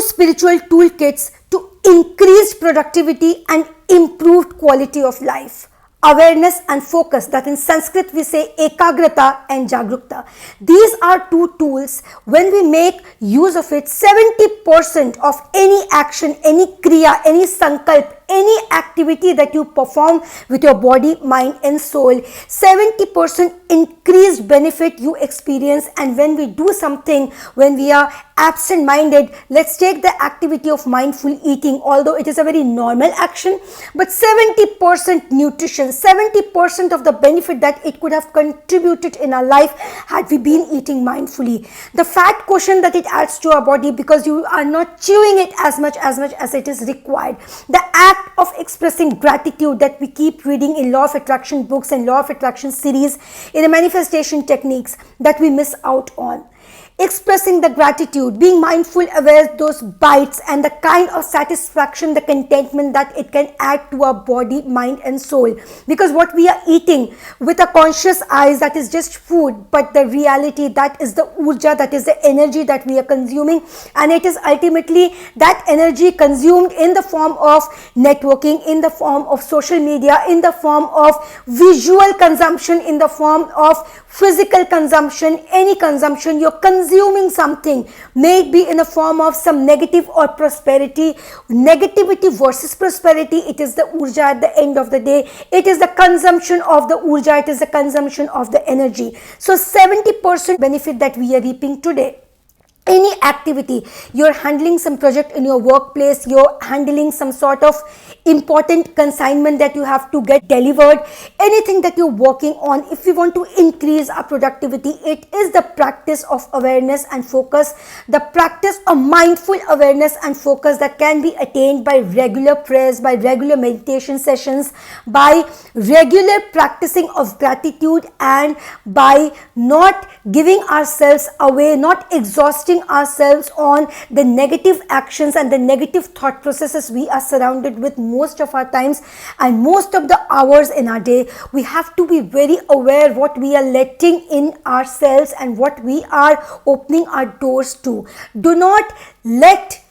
spiritual toolkits to increased productivity and improved quality of life. Awareness and focus, that in Sanskrit we say ekagrata and jagrukta. These are two tools. When we make use of it, 70% of any action, any kriya, any sankalp, any activity that you perform with your body, mind and soul, 70% increased benefit you experience. And when we do something, when we are absent-minded, let's take the activity of mindful eating, although it is a very normal action, but 70% nutrition, 70% of the benefit that it could have contributed in our life had we been eating mindfully. The fat quotient that it adds to our body, because you are not chewing it as much as it is required. The act of expressing gratitude that we keep reading in law of attraction books and law of attraction series, in the manifestation techniques, that we miss out on. Expressing the gratitude, being mindful, aware of those bites and the kind of satisfaction, the contentment that it can add to our body, mind and soul. Because what we are eating with a conscious eyes, that is just food, but the reality, that is the urja, that is the energy that we are consuming, and it is ultimately that energy consumed in the form of networking, in the form of social media, in the form of visual consumption, in the form of physical consumption, any consumption. You're consuming something, may it be in a form of some negative or prosperity. Negativity versus prosperity, it is the urja at the end of the day. It is the consumption of the urja, it is the consumption of the energy. So 70% benefit that we are reaping today. Any activity, you're handling some project in your workplace, you're handling some sort of important consignment that you have to get delivered, anything that you're working on, if we want to increase our productivity, it is the practice of awareness and focus, the practice of mindful awareness and focus that can be attained by regular prayers, by regular meditation sessions, by regular practicing of gratitude, and by not giving ourselves away, not exhausting ourselves on the negative actions and the negative thought processes we are surrounded with most of our times and most of the hours in our day. We have to be very aware what we are letting in ourselves and what we are opening our doors to. Do not let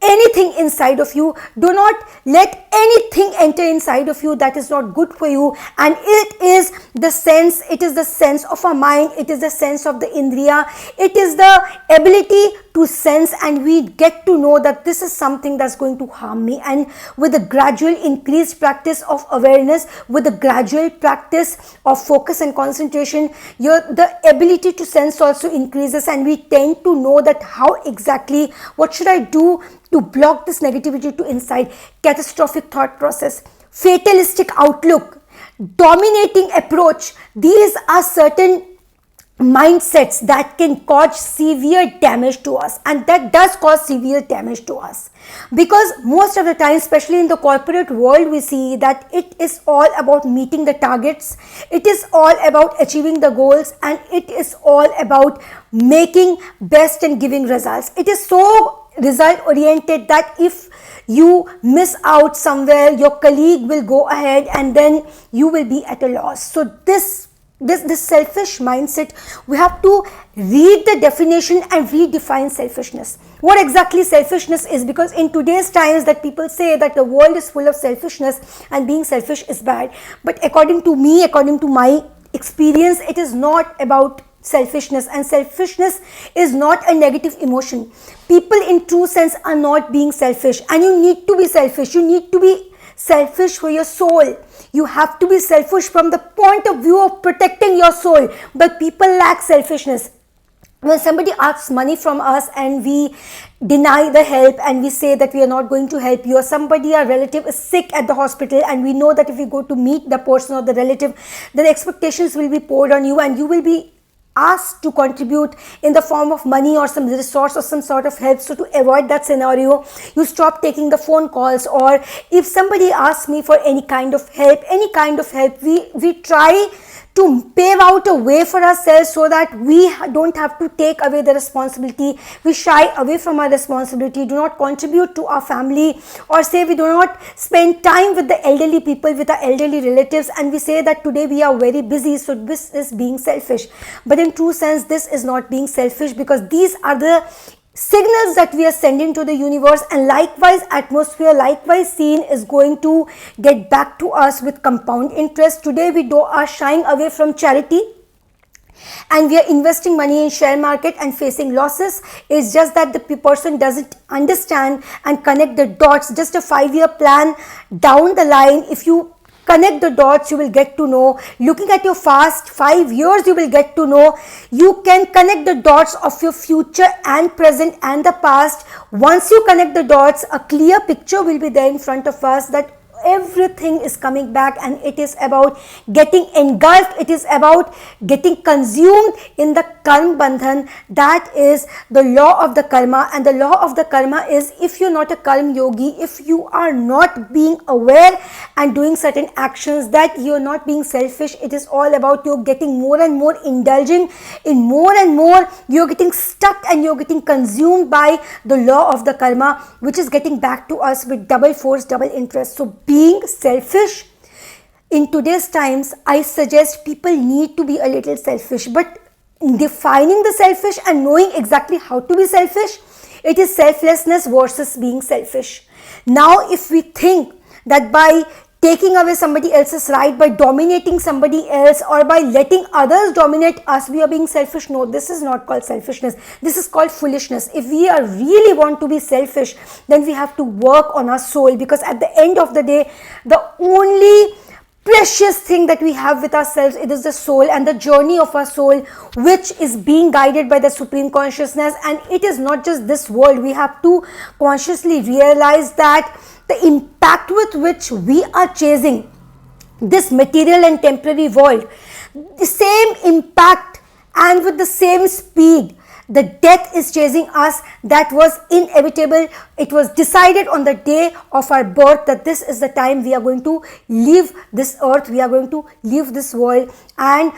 anything inside of you, do not let anything enter inside of you that is not good for you. And it is the sense of our mind, it is the sense of the indriya, it is the ability to sense, and we get to know that this is something that's going to harm me. And with the gradual increased practice of awareness, with the gradual practice of focus and concentration, the ability to sense also increases, and we tend to know that how exactly, what should I do to block this negativity to inside. Catastrophic thought process, fatalistic outlook, dominating approach, these are certain mindsets that can cause severe damage to us, and that does cause severe damage to us, because most of the time, especially in the corporate world, we see that it is all about meeting the targets, it is all about achieving the goals, and it is all about making best and giving results. It is so result oriented that if you miss out somewhere, your colleague will go ahead and then you will be at a loss. So this selfish mindset, we have to read the definition and redefine selfishness. What exactly selfishness is, because in today's times that people say that the world is full of selfishness and being selfish is bad. But according to me, according to my experience, it is not about selfishness, and selfishness is not a negative emotion. People in true sense are not being selfish, and you need to be selfish. You need to be selfish for your soul. You have to be selfish from the point of view of protecting your soul, but people lack selfishness. When somebody asks money from us and we deny the help and we say that we are not going to help you, or somebody, a relative is sick at the hospital and we know that if we go to meet the person or the relative, then expectations will be poured on you and you will be asked to contribute in the form of money or some resource or some sort of help. So to avoid that scenario, you stop taking the phone calls, or if somebody asks me for any kind of help, we try to pave out a way for ourselves so that we don't have to take away the responsibility. We shy away from our responsibility, do not contribute to our family, or say we do not spend time with the elderly people, with our elderly relatives, and we say that today we are very busy, so this is being selfish. But in true sense, this is not being selfish, because these are the signals that we are sending to the universe, and likewise atmosphere, likewise scene is going to get back to us with compound interest. Today we are shying away from charity and we are investing money in share market and facing losses. It's just that the person doesn't understand and connect the dots. Just a 5-year plan down the line, if you connect the dots, you will get to know. Looking at your past 5 years, you will get to know. You can connect the dots of your future and present and the past. Once you connect the dots, a clear picture will be there in front of us that everything is coming back, and it is about getting engulfed, it is about getting consumed in the karma bandhan. That is the law of the karma, and the law of the karma is, if you're not a karma yogi, if you are not being aware and doing certain actions, that you're not being selfish. It is all about you getting more and more indulging in more and more, you're getting stuck and you're getting consumed by the law of the karma, which is getting back to us with double force, double interest. So being selfish in today's times, I suggest people need to be a little selfish, but defining the selfish and knowing exactly how to be selfish, it is selflessness versus being selfish. Now if we think that by taking away somebody else's right, by dominating somebody else, or by letting others dominate us, we are being selfish. No, this is not called selfishness. This is called foolishness. If we are really want to be selfish, then we have to work on our soul, because at the end of the day, the only precious thing that we have with ourselves, it is the soul and the journey of our soul, which is being guided by the supreme consciousness. And it is not just this world. We have to consciously realize that the impact with which we are chasing this material and temporary world, the same impact and with the same speed the death is chasing us, that was inevitable. It was decided on the day of our birth that this is the time we are going to leave this earth, we are going to leave this world, and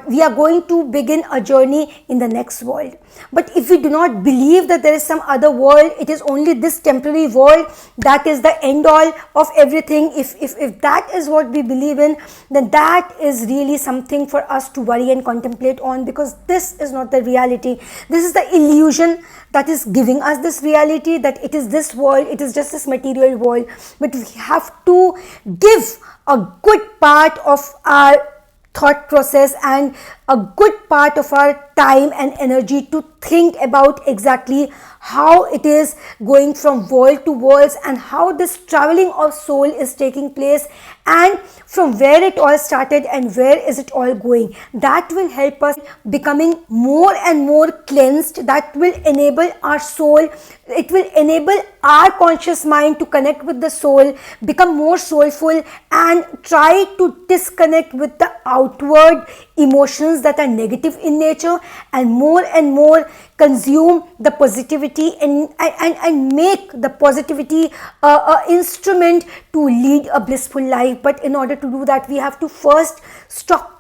we are going to begin a journey in the next world. But if we do not believe that there is some other world, it is only this temporary world that is the end all of everything. If that is what we believe in, then that is really something for us to worry and contemplate on, because this is not the reality. This is the illusion that is giving us this reality, that it is this world, it is just this material world. But we have to give a good part of our thought process and a good part of our time and energy to think about exactly how it is going from world to worlds, and how this traveling of soul is taking place, and from where it all started and where is it all going. That will help us becoming more and more cleansed. That will enable our soul, it will enable our conscious mind to connect with the soul, become more soulful, and try to disconnect with the outward emotions that are negative in nature, and more consume the positivity and make the positivity a instrument to lead a blissful life. But in order to do that, we have to first stop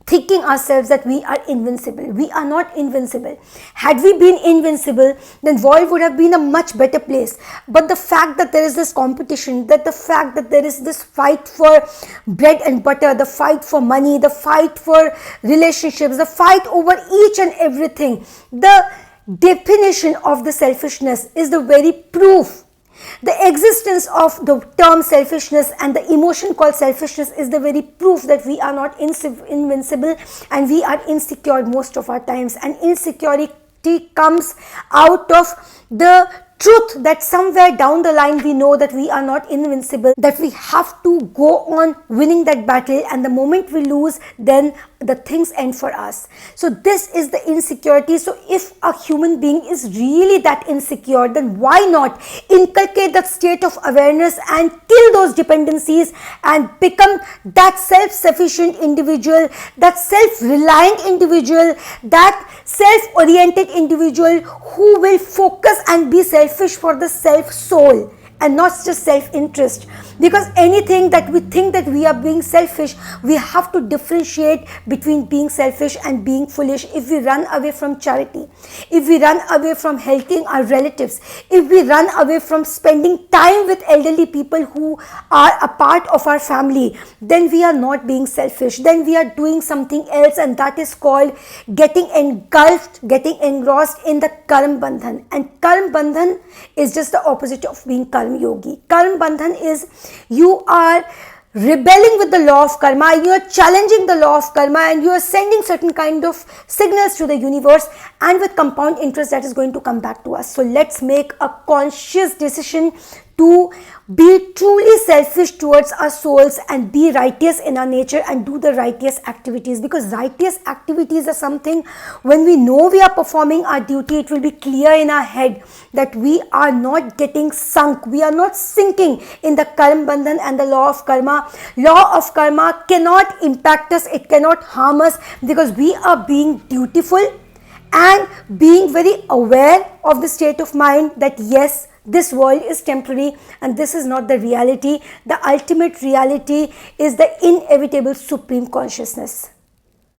thinking ourselves that we are invincible. We are not invincible. Had we been invincible, then world would have been a much better place. But the fact that there is this competition, that the fact that there is this fight for bread and butter, the fight for money, the fight for relationships, the fight over each and everything, the definition of the selfishness is the very proof. The existence of the term selfishness and the emotion called selfishness is the very proof that we are not invincible, and we are insecure most of our times. And insecurity comes out of the truth that somewhere down the line we know that we are not invincible, that we have to go on winning that battle, and the moment we lose, then the things end for us. So this is the insecurity. So if a human being is really that insecure, then why not inculcate that state of awareness and kill those dependencies and become that self-sufficient individual, that self-reliant individual, that self-oriented individual who will focus and be selfish for the self soul and not just self-interest. Because anything that we think that we are being selfish, we have to differentiate between being selfish and being foolish. If we run away from charity, if we run away from helping our relatives, if we run away from spending time with elderly people who are a part of our family, then we are not being selfish. Then we are doing something else, and that is called getting engulfed, getting engrossed in the karma bandhan. And karma bandhan is just the opposite of being karma yogi. Karma bandhan is you are rebelling with the law of karma, you are challenging the law of karma, and you are sending certain kind of signals to the universe, and with compound interest that is going to come back to us. So let's make a conscious decision to be truly selfish towards our souls and be righteous in our nature and do the righteous activities. Because righteous activities are something, when we know we are performing our duty, it will be clear in our head that we are not getting sunk, we are not sinking in the karma bandhan and the law of karma. Law of karma cannot impact us, it cannot harm us, because we are being dutiful and being very aware of the state of mind that yes, this world is temporary and this is not the reality. The ultimate reality is the inevitable supreme consciousness.